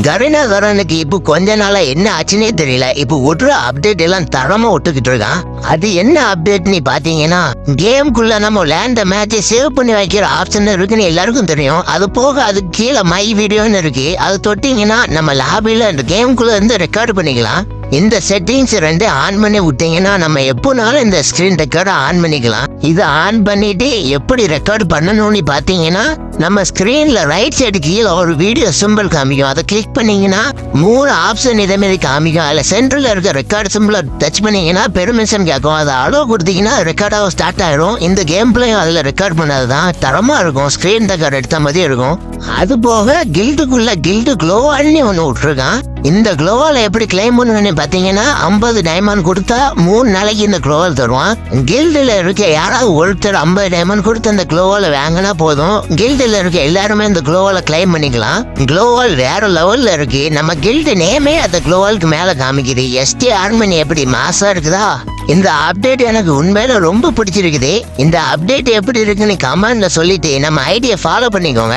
கருணாகரனுக்கு இப்போ கொஞ்ச நாளா என்ன ஆச்சுன்னே தெரியல. இப்போ ஒட்டுற அப்டேட் எல்லாம் தரமா ஒட்டுக்கிட்டு இருக்கான். அது என்ன அப்டேட் நீ பாத்தீங்கன்னா, கேம்குள்ள நம்ம லேண்ட மேட்சை சேவ் பண்ணி வைக்கிற ஆப்ஷன் இருக்குன்னு எல்லாருக்கும் தெரியும். அது போக அது கீழே மை வீடியோன்னு இருக்கு. அது தொட்டீங்கன்னா நம்ம லாபில இந்த கேம்குள்ள இருந்து ரெக்கார்ட் பண்ணிக்கலாம். இந்த செட்டிங்ஸ் ரெண்டு ஆன் பண்ணி விட்டீங்கன்னா நம்ம எப்போனாலும் இந்த ஸ்கிரீன் ரெக்கார்டை ஆன் பண்ணிக்கலாம். இதை ஆன் பண்ணிட்டு எப்படி ரெக்கார்ட் பண்ணணும்னு பாத்தீங்கன்னா, நம்ம ஸ்கிரீன்ல ரைட் சைடு கீழே ஒரு வீடியோ சிம்பிள் காமிக்கும். அதை கிளிக் பண்ணீங்கன்னா 3 ஆப்ஷன் இதே மாதிரி காமிக்கும். அதில் சென்டர்ல இருக்க ரெக்கார்ட் சிம்பிளை டச் பண்ணீங்கன்னா பெர்மிஷன் கேட்கும். அதை அலோவ் கொடுத்தீங்கன்னா ரெக்கார்டாக ஸ்டார்ட் ஆயிடும். இந்த கேம் பிளேயும் அதில் ரெக்கார்ட் பண்ணதுதான் தரமா இருக்கும். ஸ்கிரீன் ரெக்கார்ட் எடுத்த மாதிரி இருக்கும். அது போக கில்டுக்குள்ள கில்டு க்ளோவால்னு ஒன்று விட்டுருக்கான். இந்த க்ளோவால் எப்படி கிளைம் பண்ணணும்னு பார்த்தீங்கன்னா 50 டைமண்ட் கொடுத்தா 3 நாளைக்கு இந்த க்ளோவால் தருவான். கில்டில் இருக்க யாராவது ஒருத்தர் 50 டைமண்ட் கொடுத்து அந்த க்ளோவாலை வாங்கினா போதும். கில்டில் இருக்க எல்லாருமே இந்த க்ளோவாலை கிளைம் பண்ணிக்கலாம். க்ளோவால் வேற லெவல்ல இருக்கு. நம்ம கில்டு நேமே அந்த க்ளோவாலுக்கு மேலே காமிக்குது. எஸ்டி ஆர்மனி எப்படி மாசா இருக்குதா? இந்த அப்டேட் எனக்கு உண்மையில ரொம்ப பிடிச்சிருக்குது. இந்த அப்டேட் எப்படி இருக்குன்னு கமெண்ட்ல சொல்லிட்டு நம்ம ஐடியா ஃபாலோ பண்ணிக்கோங்க.